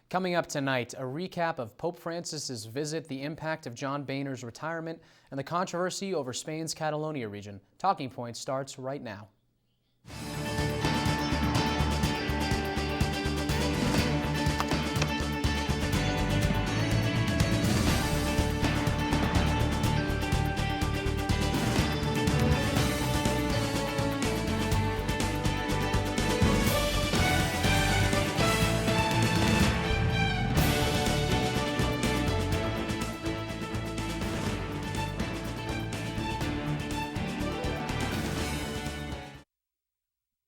Coming up tonight, a recap of Pope Francis's visit, the impact of John Boehner's retirement, and the controversy over Spain's Catalonia region. Talking Point starts right now.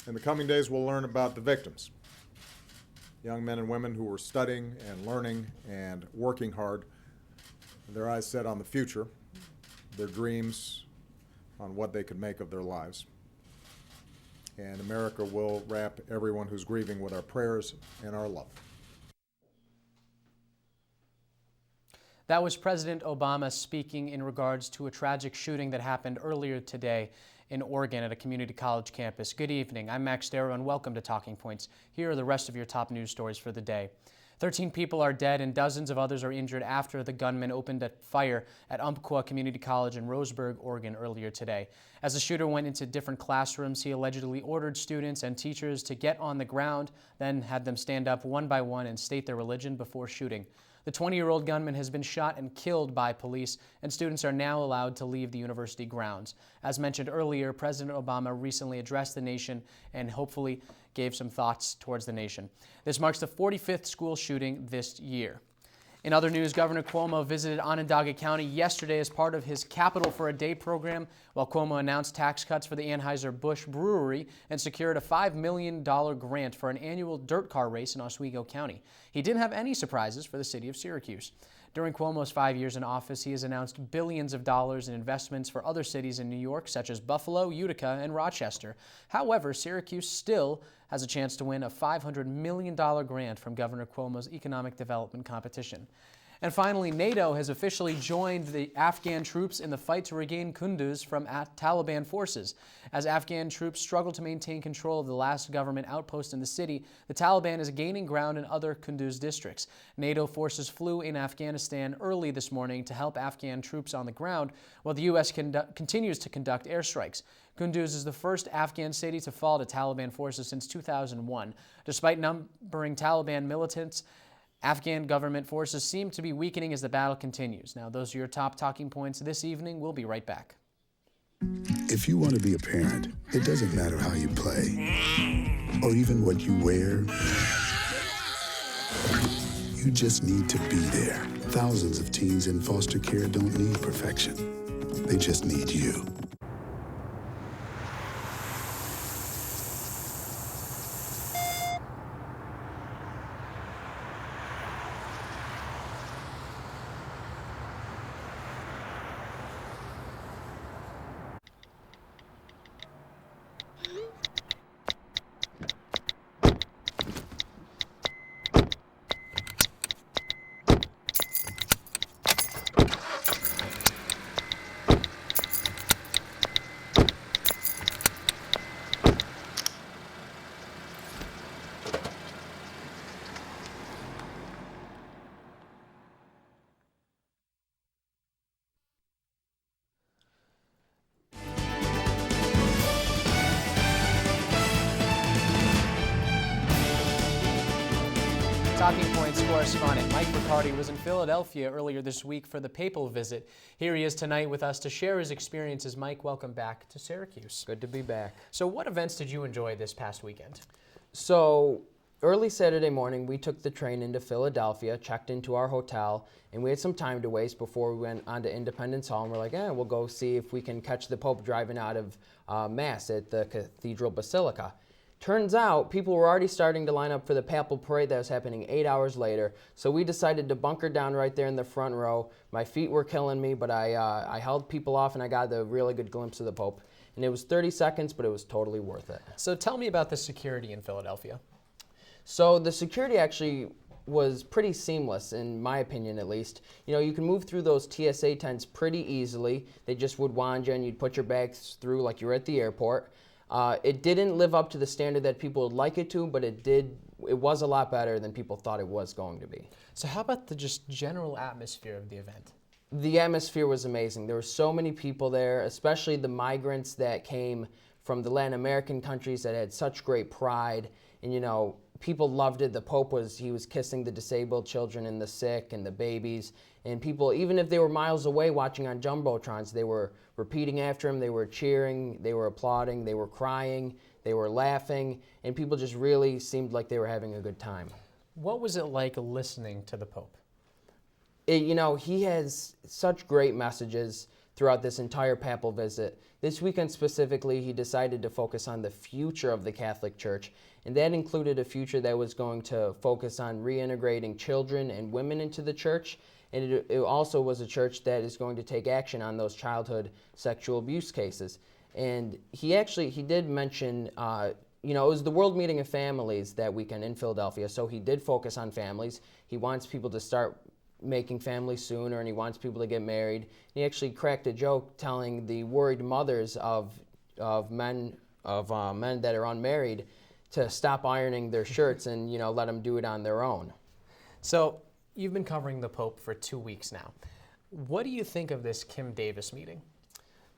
In the coming days, we'll learn about the victims, young men and women who were studying and learning and working hard, their eyes set on the future, their dreams on what they could make of their lives. And America will wrap everyone who's grieving with our prayers and our love. That was President Obama speaking in regards to a tragic shooting that happened earlier today in Oregon at a community college campus. Good evening. I'm Max Darrow, and welcome to Talking Points. Here are the rest of your top news stories for the day. 13 people are dead and dozens of others are injured after the gunman opened a fire at Umqua Community College in Roseburg, Oregon earlier today. As the shooter went into different classrooms, he allegedly ordered students and teachers to get on the ground, then had them stand up one by one and state their religion before shooting. The 20-year-old gunman has been shot and killed by police, and students are now allowed to leave the university grounds. As mentioned earlier, President Obama recently addressed the nation and hopefully gave some thoughts towards the nation. This marks the 45th school shooting this year. In other news, Governor Cuomo visited Onondaga County yesterday as part of his Capital for a Day program, while Cuomo announced tax cuts for the Anheuser-Busch Brewery and secured a $5 million grant for an annual dirt car race in Oswego County. He didn't have any surprises for the city of Syracuse. During Cuomo's 5 years in office, he has announced billions of dollars in investments for other cities in New York, such as Buffalo, Utica, and Rochester. However, Syracuse still has a chance to win a $500 million grant from Governor Cuomo's economic development competition. And finally, NATO has officially joined the Afghan troops in the fight to regain Kunduz from Taliban forces. As Afghan troops struggle to maintain control of the last government outpost in the city, the Taliban is gaining ground in other Kunduz districts. NATO forces flew in Afghanistan early this morning to help Afghan troops on the ground, while the U.S. continues to conduct airstrikes. Kunduz is the first Afghan city to fall to Taliban forces since 2001. Despite numbering Taliban militants, Afghan government forces seem to be weakening as the battle continues. Now, those are your top talking points this evening. We'll be right back. If you want to be a parent, it doesn't matter how you play or even what you wear. You just need to be there. Thousands of teens in foster care don't need perfection. They just need you. Talking Points correspondent Mike Riccardi was in Philadelphia earlier this week for the papal visit. Here he is tonight with us to share his experiences. Mike, welcome back to Syracuse. Good to be back. So what events did you enjoy this past weekend? So early Saturday morning, we took the train into Philadelphia, checked into our hotel, and we had some time to waste before we went on to Independence Hall, and we're like, we'll go see if we can catch the Pope driving out of Mass at the Cathedral Basilica. Turns out people were already starting to line up for the papal parade that was happening 8 hours later, so we decided to bunker down right there in the front row. My feet were killing me, but I held people off and I got a really good glimpse of the Pope. And it was 30 seconds, but it was totally worth it. So tell me about the security in Philadelphia. So the security actually was pretty seamless, in my opinion at least. You know, you can move through those TSA tents pretty easily. They just would wand you and you'd put your bags through like you were at the airport. It didn't live up to the standard that people would like it to, but it did it was a lot better than people thought it was going to be. So how about the just general atmosphere of the event? The atmosphere was amazing. There were so many people there, especially the migrants that came from the Latin American countries that had such great pride. And, you know, people loved it. The Pope he was kissing the disabled children and the sick and the babies. And people, even if they were miles away watching on Jumbotrons, they were repeating after him. They were cheering, they were applauding, they were crying, they were laughing. And people just really seemed like they were having a good time. What was it like listening to the Pope? You know, he has such great messages throughout this entire papal visit. This weekend specifically, he decided to focus on the future of the Catholic Church, and that included a future that was going to focus on reintegrating children and women into the church, and it also was a church that is going to take action on those childhood sexual abuse cases. And he did mention, you know, it was the World Meeting of Families that weekend in Philadelphia, so he did focus on families. He wants people to start making families sooner, and he wants people to get married. He actually cracked a joke telling the worried mothers of men that are unmarried to stop ironing their shirts and, you know, let them do it on their own. So you've been covering the Pope for 2 weeks now. What do you think of this Kim Davis meeting?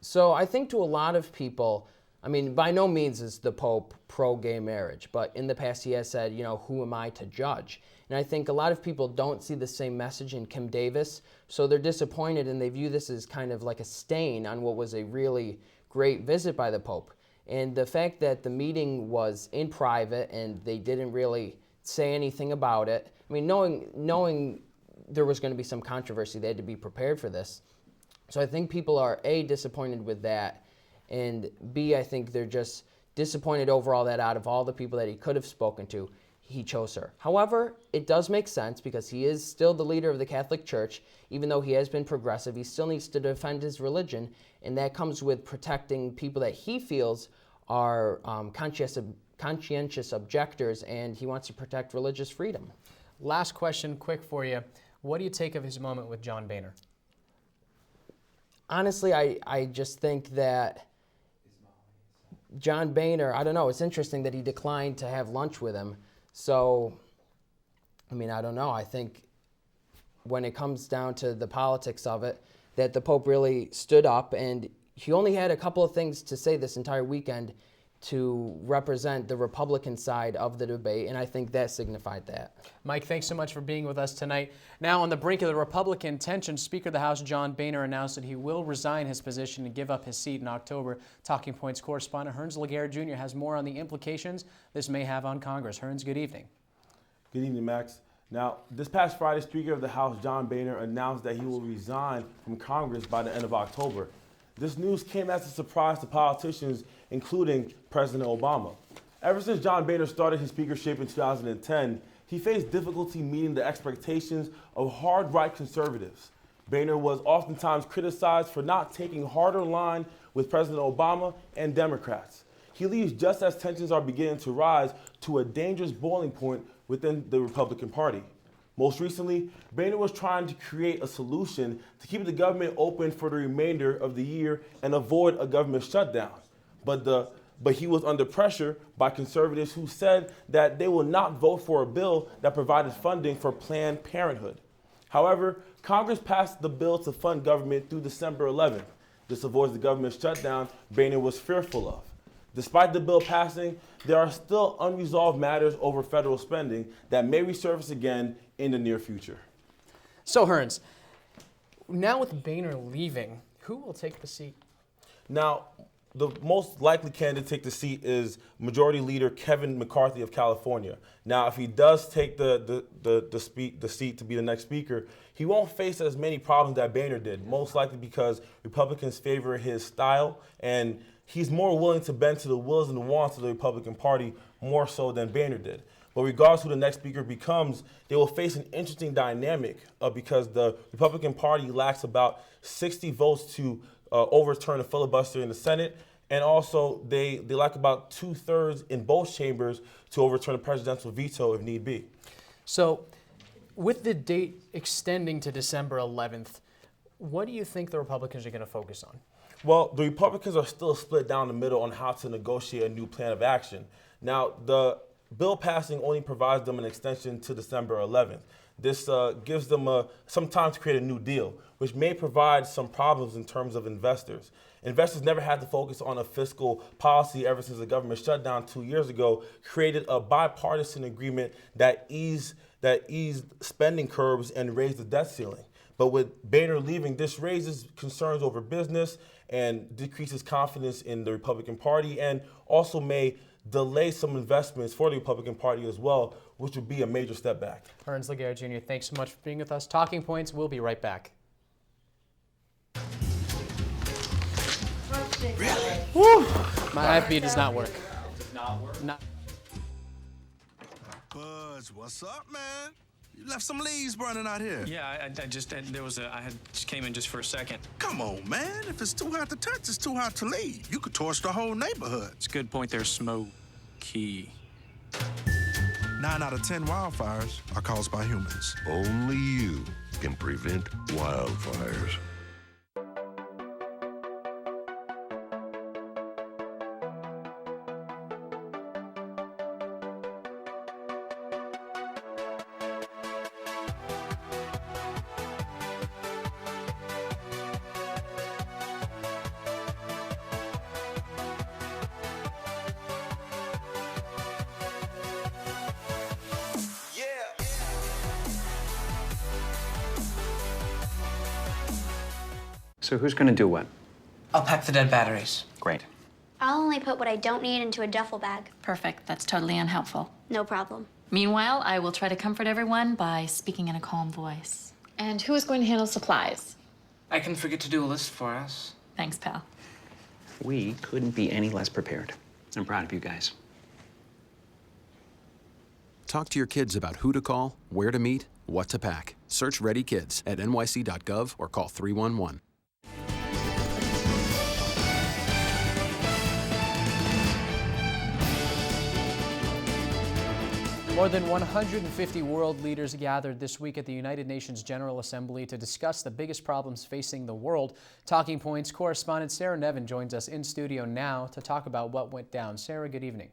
So I think to a lot of people, I mean, by no means is the Pope pro-gay marriage, but in the past he has said, you know, who am I to judge? And I think a lot of people don't see the same message in Kim Davis, so they're disappointed and they view this as kind of like a stain on what was a really great visit by the Pope. And the fact that the meeting was in private and they didn't really say anything about it, I mean, knowing there was going to be some controversy, they had to be prepared for this. So I think people are, A, disappointed with that, and B, I think they're just disappointed overall that out of all the people that he could have spoken to, he chose her. However, it does make sense because he is still the leader of the Catholic Church. Even though he has been progressive, he still needs to defend his religion, and that comes with protecting people that he feels are conscientious objectors, and he wants to protect religious freedom. Last question, quick for you. What do you take of his moment with John Boehner? Honestly, I just think that John Boehner, I don't know, it's interesting that he declined to have lunch with him. So, I mean, I don't know. I think when it comes down to the politics of it, that the Pope really stood up, and he only had a couple of things to say this entire weekend to represent the Republican side of the debate, and I think that signified that. Mike, thanks so much for being with us tonight. Now, on the brink of the Republican tension, Speaker of the House John Boehner announced that he will resign his position and give up his seat in October. Talking Points correspondent Hearns Laguerre Jr. has more on the implications this may have on Congress. Hearns, good evening. Good evening, Max. Now, this past Friday, Speaker of the House John Boehner announced that he will resign from Congress by the end of October. This news came as a surprise to politicians, including President Obama. Ever since John Boehner started his speakership in 2010, he faced difficulty meeting the expectations of hard-right conservatives. Boehner was oftentimes criticized for not taking harder line with President Obama and Democrats. He leaves just as tensions are beginning to rise to a dangerous boiling point within the Republican Party. Most recently, Boehner was trying to create a solution to keep the government open for the remainder of the year and avoid a government shutdown. But he was under pressure by conservatives who said that they will not vote for a bill that provided funding for Planned Parenthood. However, Congress passed the bill to fund government through December 11th. This avoids the government shutdown Boehner was fearful of. Despite the bill passing, there are still unresolved matters over federal spending that may resurface again in the near future. So, Hearns, now with Boehner leaving, who will take the seat? Now, the most likely candidate to take the seat is Majority Leader Kevin McCarthy of California. Now, if he does take the seat to be the next speaker, he won't face as many problems that Boehner did, most likely because Republicans favor his style, and he's more willing to bend to the wills and the wants of the Republican Party more so than Boehner did. But regardless who the next speaker becomes, they will face an interesting dynamic because the Republican Party lacks about 60 votes to overturn a filibuster in the Senate, and also they lack about 2/3 in both chambers to overturn a presidential veto if need be. So, with the date extending to December 11th, what do you think the Republicans are going to focus on? Well, the Republicans are still split down the middle on how to negotiate a new plan of action. Now, the bill passing only provides them an extension to December 11th. This gives them some time to create a new deal, which may provide some problems in terms of investors. Investors never had to focus on a fiscal policy ever since the government shutdown 2 years ago created a bipartisan agreement that eased spending curbs and raised the debt ceiling. But with Boehner leaving, this raises concerns over business and decreases confidence in the Republican Party, and also may delay some investments for the Republican Party as well, which would be a major step back. Ernst Laguerre Jr., thanks so much for being with us. Talking Points, we'll be right back. Really? Woo! My live feed does not work. Does not work? Buzz, what's up, man? You left some leaves burning out here. Yeah, I just came in just for a second. Come on, man. If it's too hot to touch, it's too hot to leave. You could torch the whole neighborhood. It's a good point there, Smokey. 9 out of 10 wildfires are caused by humans. Only you can prevent wildfires. So who's going to do what? I'll pack the dead batteries. Great. I'll only put what I don't need into a duffel bag. Perfect. That's totally unhelpful. No problem. Meanwhile, I will try to comfort everyone by speaking in a calm voice. And who is going to handle supplies? I can forget to do a list for us. Thanks, pal. We couldn't be any less prepared. I'm proud of you guys. Talk to your kids about who to call, where to meet, what to pack. Search Ready Kids at nyc.gov or call 311. More than 150 world leaders gathered this week at the United Nations General Assembly to discuss the biggest problems facing the world. Talking Points correspondent Sarah Nevin joins us in studio now to talk about what went down. Sarah, good evening.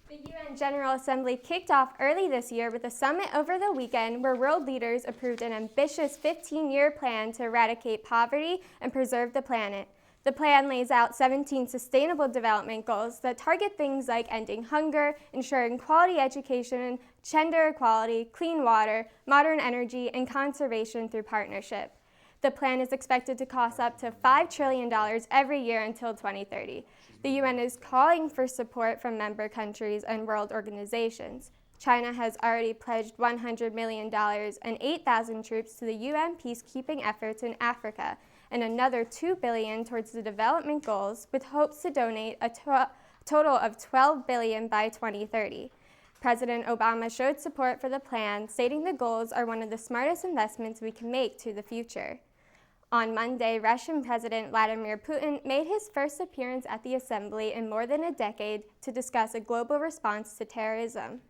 The UN General Assembly kicked off early this year with a summit over the weekend where world leaders approved an ambitious 15-year plan to eradicate poverty and preserve the planet. The plan lays out 17 sustainable development goals that target things like ending hunger, ensuring quality education, gender equality, clean water, modern energy, and conservation through partnership. The plan is expected to cost up to $5 trillion every year until 2030. The UN is calling for support from member countries and world organizations. China has already pledged $100 million and 8,000 troops to the UN peacekeeping efforts in Africa, and another $2 billion towards the development goals, with hopes to donate a total of $12 billion by 2030. President Obama showed support for the plan, stating the goals are one of the smartest investments we can make to the future. On Monday, Russian President Vladimir Putin made his first appearance at the Assembly in more than a decade to discuss a global response to terrorism.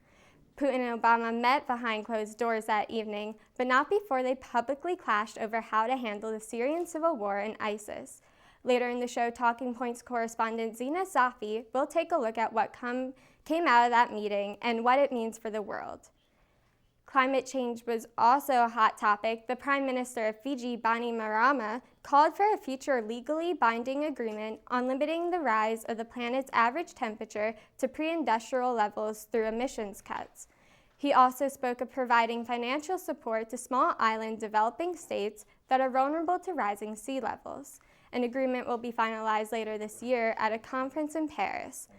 Putin and Obama met behind closed doors that evening, but not before they publicly clashed over how to handle the Syrian civil war and ISIS. Later in the show, Talking Points correspondent Zina Safi will take a look at what came out of that meeting and what it means for the world. Climate change was also a hot topic. The Prime Minister of Fiji, Bainimarama, called for a future legally binding agreement on limiting the rise of the planet's average temperature to pre-industrial levels through emissions cuts. He also spoke of providing financial support to small island developing states that are vulnerable to rising sea levels. An agreement will be finalized later this year at a conference in Paris.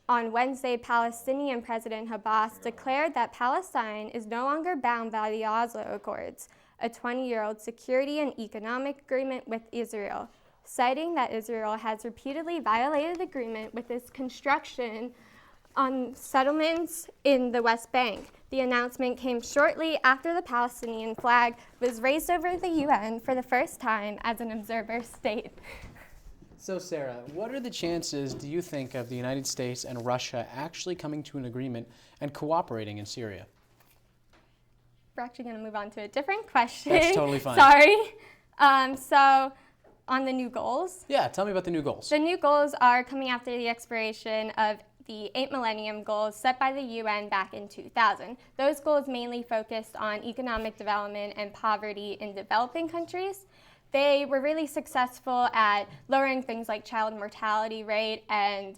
On Wednesday, Palestinian President Abbas declared that Palestine is no longer bound by the Oslo Accords, a 20-year-old security and economic agreement with Israel, citing that Israel has repeatedly violated the agreement with its construction on settlements in the West Bank. The announcement came shortly after the Palestinian flag was raised over the UN for the first time as an observer state. So Sarah, what are the chances, do you think, of the United States and Russia actually coming to an agreement and cooperating in Syria? We're actually going to move on to a different question. That's totally fine. Sorry. So on the new goals. Yeah, tell me about the new goals. The new goals are coming after the expiration of the 8 Millennium Goals set by the UN back in 2000. Those goals mainly focused on economic development and poverty in developing countries. They were really successful at lowering things like child mortality rate and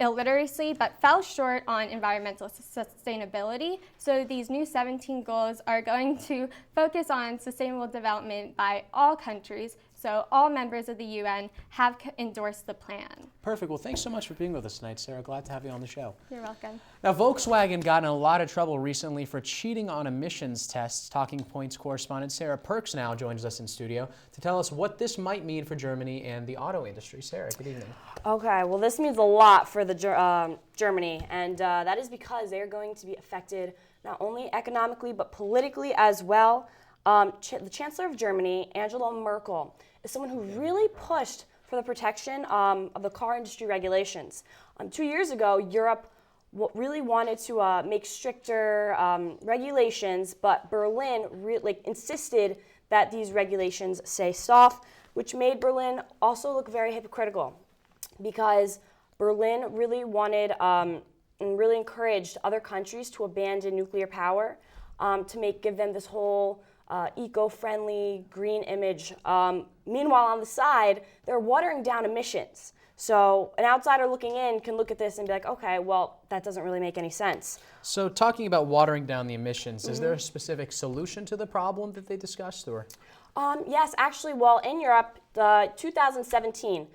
illiteracy, but fell short on environmental sustainability. So these new 17 goals are going to focus on sustainable development by all countries. So all members of the UN have endorsed the plan. Perfect. Well, thanks so much for being with us tonight, Sarah. Glad to have you on the show. You're welcome. Now, Volkswagen got in a lot of trouble recently for cheating on emissions tests. Talking Points correspondent Sarah Perks now joins us in studio to tell us what this might mean for Germany and the auto industry. Sarah, good evening. Okay, well, this means a lot for the Germany, and that is because they're going to be affected not only economically but politically as well. The Chancellor of Germany, Angela Merkel, is someone who really pushed for the protection of the car industry regulations. 2 years ago, Europe really wanted to make stricter regulations, but Berlin insisted that these regulations stay soft, which made Berlin also look very hypocritical, because Berlin really wanted and really encouraged other countries to abandon nuclear power to give them this whole eco-friendly green image. Meanwhile, on the side, they're watering down emissions. So an outsider looking in can look at this and be like, okay, well, that doesn't really make any sense. So talking about watering down the emissions, is there a specific solution to the problem that they discussed, or? Yes, actually, well, in Europe, 2017,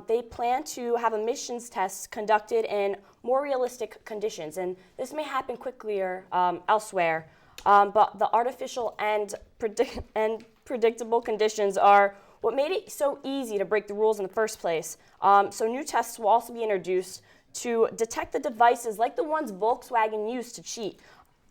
they plan to have emissions tests conducted in more realistic conditions, and this may happen quicker elsewhere. But the artificial and predictable conditions are what made it so easy to break the rules in the first place. So new tests will also be introduced to detect the devices like the ones Volkswagen used to cheat.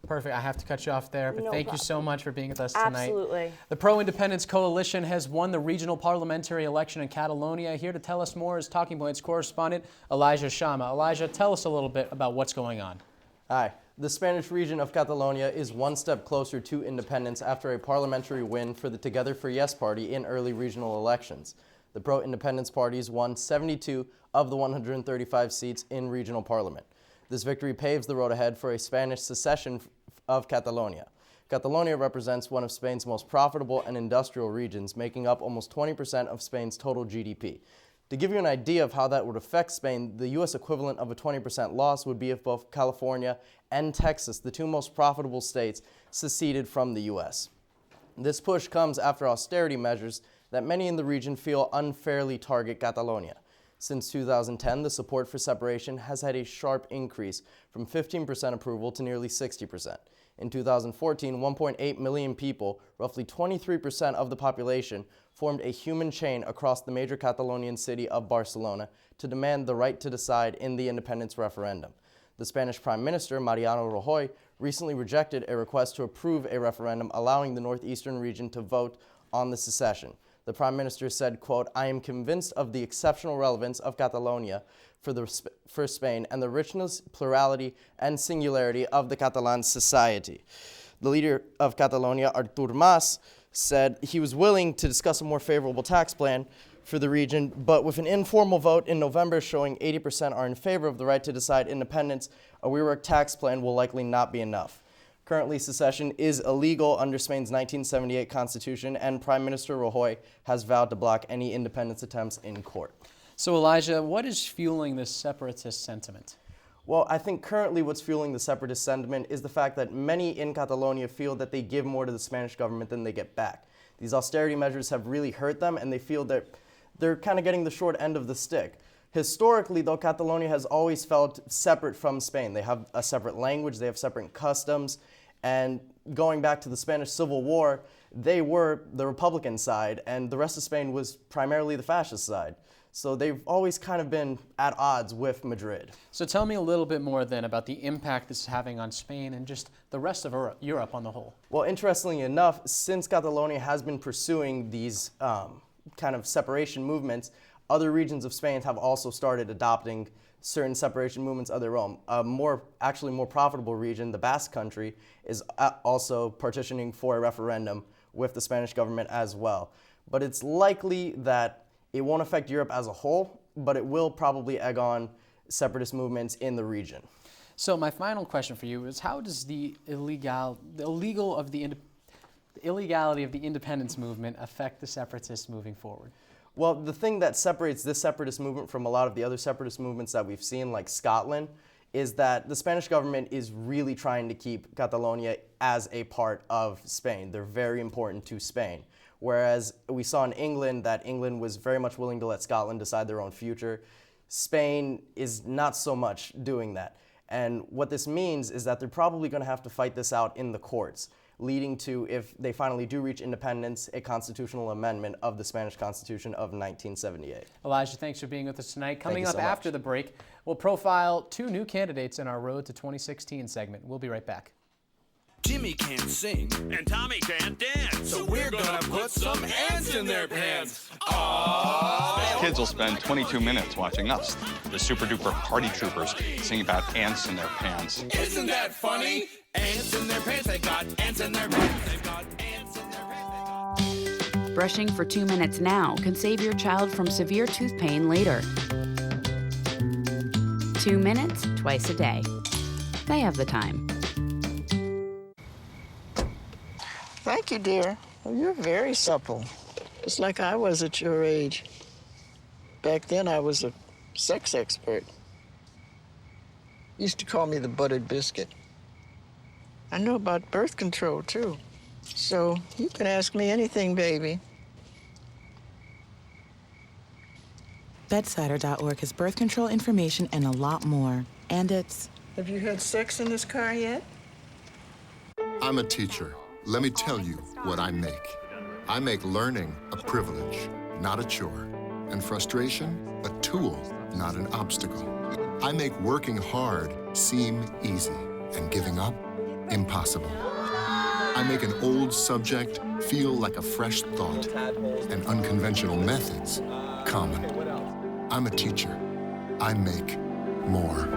Perfect. I have to cut you off there, but thank you so much for being with us tonight. Absolutely. The Pro-Independence Coalition has won the regional parliamentary election in Catalonia. Here to tell us more is Talking Points correspondent Elijah Shama. Elijah, tell us a little bit about what's going on. Hi. The Spanish region of Catalonia is one step closer to independence after a parliamentary win for the Together for Yes party in early regional elections. The pro-independence parties won 72 of the 135 seats in regional parliament. This victory paves the road ahead for a Spanish secession of Catalonia. Catalonia represents one of Spain's most profitable and industrial regions, making up almost 20% of Spain's total GDP. To give you an idea of how that would affect Spain, the U.S. equivalent of a 20% loss would be if both California and Texas, the two most profitable states, seceded from the U.S. This push comes after austerity measures that many in the region feel unfairly target Catalonia. Since 2010, the support for separation has had a sharp increase from 15% approval to nearly 60%. In 2014, 1.8 million people, roughly 23% of the population, formed a human chain across the major Catalonian city of Barcelona to demand the right to decide in the independence referendum. The Spanish Prime Minister, Mariano Rajoy, recently rejected a request to approve a referendum allowing the northeastern region to vote on the secession. The Prime Minister said, quote, "I am convinced of the exceptional relevance of Catalonia for Spain and the richness, plurality, and singularity of the Catalan society." The leader of Catalonia, Artur Mas, said he was willing to discuss a more favorable tax plan for the region, but with an informal vote in November showing 80% are in favor of the right to decide independence, a reworked tax plan will likely not be enough. Currently, secession is illegal under Spain's 1978 constitution, and Prime Minister Rajoy has vowed to block any independence attempts in court. So Elijah, what is fueling this separatist sentiment? Well, I think currently what's fueling the separatist sentiment is the fact that many in Catalonia feel that they give more to the Spanish government than they get back. These austerity measures have really hurt them, and they feel that they're kind of getting the short end of the stick. Historically, though, Catalonia has always felt separate from Spain. They have a separate language, they have separate customs, and going back to the Spanish Civil War, they were the Republican side, and the rest of Spain was primarily the fascist side. So they've always kind of been at odds with Madrid. So tell me a little bit more then about the impact this is having on Spain and just the rest of Europe on the whole. Well, interestingly enough, since Catalonia has been pursuing these kind of separation movements, other regions of Spain have also started adopting certain separation movements of their own. A more profitable region, the Basque Country, is also petitioning for a referendum with the Spanish government as well. But it's likely that it won't affect Europe as a whole, but it will probably egg on separatist movements in the region. So my final question for you is, how does the illegality of the independence movement affect the separatists moving forward? Well, the thing that separates this separatist movement from a lot of the other separatist movements that we've seen, like Scotland, is that the Spanish government is really trying to keep Catalonia as a part of Spain. They're very important to Spain. Whereas we saw in England that England was very much willing to let Scotland decide their own future. Spain is not so much doing that. And what this means is that they're probably going to have to fight this out in the courts, leading to, if they finally do reach independence, a constitutional amendment of the Spanish Constitution of 1978. Elijah, thanks for being with us tonight. Coming up so after much. the break, we'll profile 2 new candidates in our Road to 2016 segment. We'll be right back. Jimmy can't sing, and Tommy can't dance, so we're gonna put some ants in their pants. Aww. Kids will spend 22 minutes watching us, the super duper party troopers, sing about ants in their pants. Isn't that funny? Ants in their pants, they got ants in their pants, they've got ants in their pants. Brushing for 2 minutes now can save your child from severe tooth pain later. 2 minutes, twice a day. They have the time. Thank you, dear. Well, you're very supple. Just like I was at your age. Back then, I was a sex expert. Used to call me the buttered biscuit. I know about birth control, too. So you can ask me anything, baby. Bedsider.org has birth control information and a lot more. And it's... Have you had sex in this car yet? I'm a teacher. Let me tell you what I make. I make learning a privilege, not a chore, and frustration a tool, not an obstacle. I make working hard seem easy and giving up impossible. I make an old subject feel like a fresh thought and unconventional methods common. I'm a teacher. I make more.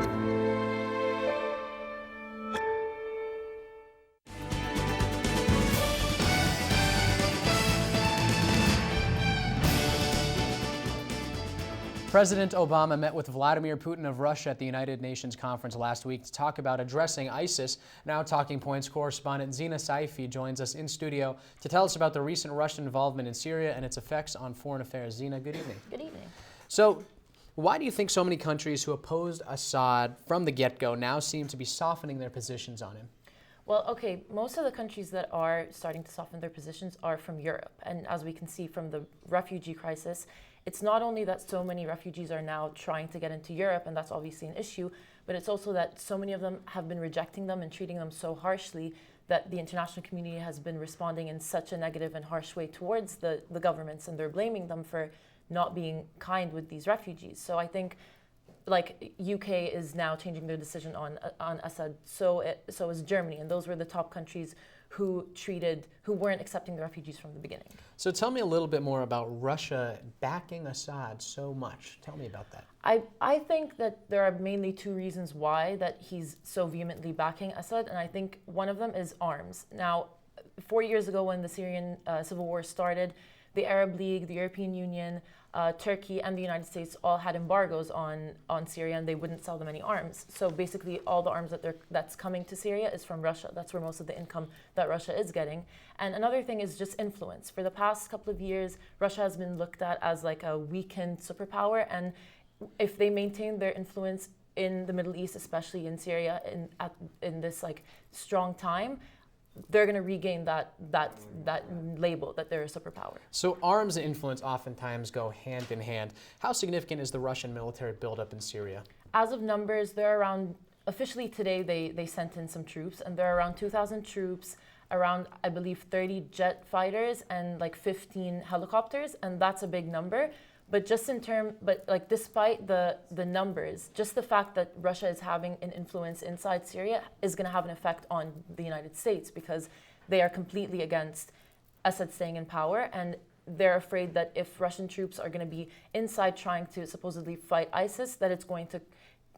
President Obama met with Vladimir Putin of Russia at the United Nations conference last week to talk about addressing ISIS. Now Talking Points correspondent Zina Saifi joins us in studio to tell us about the recent Russian involvement in Syria and its effects on foreign affairs. Zina, good evening. Good evening. So, why do you think so many countries who opposed Assad from the get-go now seem to be softening their positions on him? Well, okay, most of the countries that are starting to soften their positions are from Europe. And as we can see from the refugee crisis, it's not only that so many refugees are now trying to get into Europe, and that's obviously an issue, but it's also that so many of them have been rejecting them and treating them so harshly that the international community has been responding in such a negative and harsh way towards the governments, and they're blaming them for not being kind with these refugees. So I think, like, UK is now changing their decision on Assad, so is Germany, and those were the top countries who weren't accepting the refugees from the beginning. So tell me a little bit more about Russia backing Assad so much. Tell me about that. I think that there are mainly 2 reasons why that he's so vehemently backing Assad, and I think one of them is arms. Now, 4 years ago when the Syrian civil war started, the Arab League, the European Union, Turkey, and the United States all had embargoes on Syria, and they wouldn't sell them any arms. So basically, all the arms that's coming to Syria is from Russia. That's where most of the income that Russia is getting. And another thing is just influence. For the past couple of years, Russia has been looked at as like a weakened superpower, and if they maintain their influence in the Middle East, especially in Syria, in this like strong time, they're going to regain that label that they're a superpower. So arms and influence oftentimes go hand in hand. How significant is the Russian military buildup in Syria? As of numbers, they're around, officially today they sent in some troops, and there are around 2,000 troops, around, I believe, 30 jet fighters and like 15 helicopters, and that's a big number. But despite the numbers, just the fact that Russia is having an influence inside Syria is going to have an effect on the United States, because they are completely against Assad staying in power, and they're afraid that if Russian troops are going to be inside trying to supposedly fight ISIS, that it's going to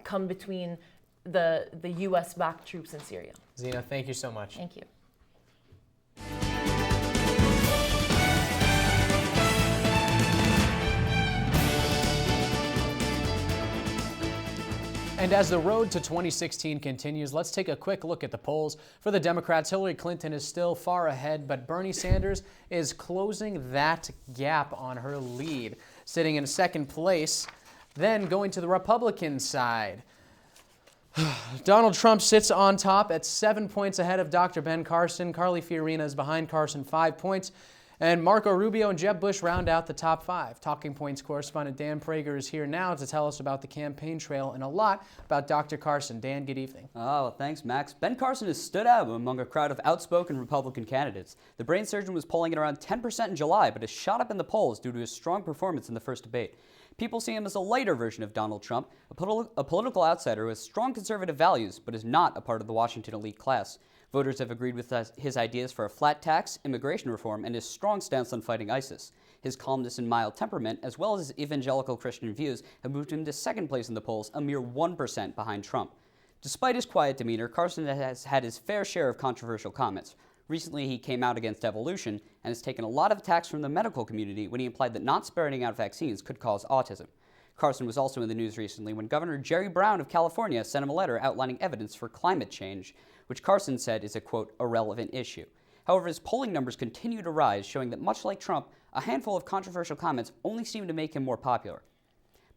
come between the US-backed troops in Syria. Zina, thank you so much. Thank you. And as the road to 2016 continues, let's take a quick look at the polls. For the Democrats, Hillary Clinton is still far ahead, but Bernie Sanders is closing that gap on her lead, sitting in second place. Then going to the Republican side, Donald Trump sits on top at 7 points ahead of Dr. Ben Carson. Carly Fiorina is behind Carson 5 points. And Marco Rubio and Jeb Bush round out the top 5. Talking Points correspondent Dan Prager is here now to tell us about the campaign trail and a lot about Dr. Carson. Dan, good evening. Oh, well, thanks, Max. Ben Carson has stood out among a crowd of outspoken Republican candidates. The brain surgeon was polling at around 10% in July, but has shot up in the polls due to his strong performance in the first debate. People see him as a lighter version of Donald Trump, a political outsider who has strong conservative values, but is not a part of the Washington elite class. Voters have agreed with his ideas for a flat tax, immigration reform, and his strong stance on fighting ISIS. His calmness and mild temperament, as well as his evangelical Christian views, have moved him to second place in the polls, a mere 1% behind Trump. Despite his quiet demeanor, Carson has had his fair share of controversial comments. Recently, he came out against evolution and has taken a lot of attacks from the medical community when he implied that not spreading out vaccines could cause autism. Carson was also in the news recently when Governor Jerry Brown of California sent him a letter outlining evidence for climate change, which Carson said is a, quote, irrelevant issue. However, his polling numbers continue to rise, showing that much like Trump, a handful of controversial comments only seem to make him more popular.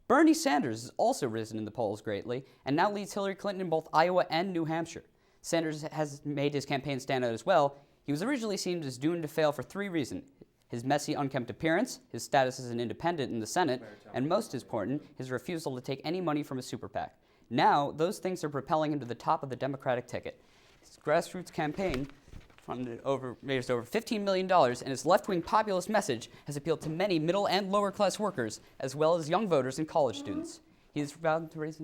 Bernie Sanders has also risen in the polls greatly and now leads Hillary Clinton in both Iowa and New Hampshire. Sanders has made his campaign stand out as well. He was originally seen as doomed to fail for 3 reasons. His messy, unkempt appearance, his status as an independent in the Senate, and most important, his refusal to take any money from a super PAC. Now, those things are propelling him to the top of the Democratic ticket. His grassroots campaign raised over $15 million, and his left-wing populist message has appealed to many middle and lower-class workers, as well as young voters and college students. He is vowed to raise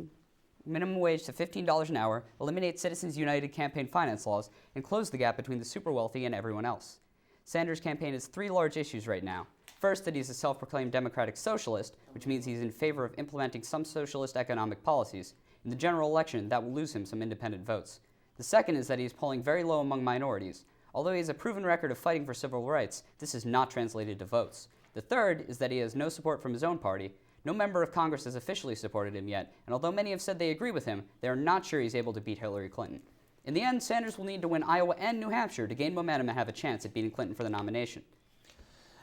minimum wage to $15 an hour, eliminate Citizens United campaign finance laws, and close the gap between the super wealthy and everyone else. Sanders' campaign has 3 large issues right now. First, that he's a self-proclaimed democratic socialist, which means he's in favor of implementing some socialist economic policies. In the general election, that will lose him some independent votes. The second is that he is polling very low among minorities. Although he has a proven record of fighting for civil rights, this is not translated to votes. The third is that he has no support from his own party. No member of Congress has officially supported him yet, and although many have said they agree with him, they are not sure he's able to beat Hillary Clinton. In the end, Sanders will need to win Iowa and New Hampshire to gain momentum and have a chance at beating Clinton for the nomination.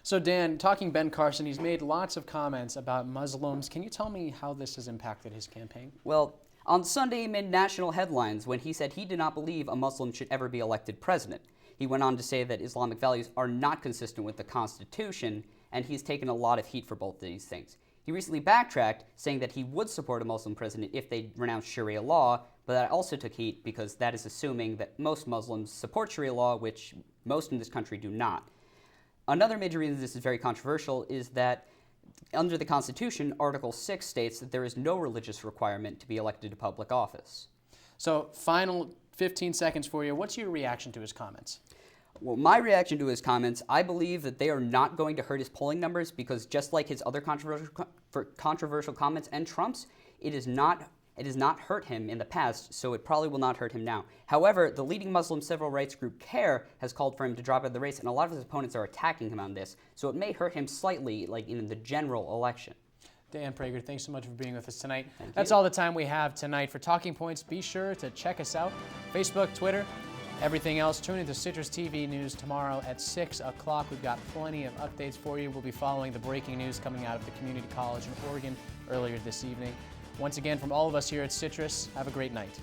So Dan, talking Ben Carson, he's made lots of comments about Muslims. Can you tell me how this has impacted his campaign? Well, on Sunday he made national headlines when he said he did not believe a Muslim should ever be elected president. He went on to say that Islamic values are not consistent with the Constitution, and he's taken a lot of heat for both of these things. He recently backtracked, saying that he would support a Muslim president if they renounced Sharia law, but that also took heat because that is assuming that most Muslims support Sharia law, which most in this country do not. Another major reason this is very controversial is that under the Constitution, Article 6 states that there is no religious requirement to be elected to public office. So, final 15 seconds for you. What's your reaction to his comments? Well, my reaction to his comments, I believe that they are not going to hurt his polling numbers because just like his other controversial comments and Trump's, it has not hurt him in the past, so it probably will not hurt him now. However, the leading Muslim civil rights group CARE has called for him to drop out of the race, and a lot of his opponents are attacking him on this, so it may hurt him slightly, like in the general election. Dan Prager, thanks so much for being with us tonight. That's all the time we have tonight for Talking Points. Be sure to check us out, Facebook, Twitter, everything else. Tune into Citrus TV News tomorrow at 6 o'clock. We've got plenty of updates for you. We'll be following the breaking news coming out of the community college in Oregon earlier this evening. Once again, from all of us here at Citrus, have a great night.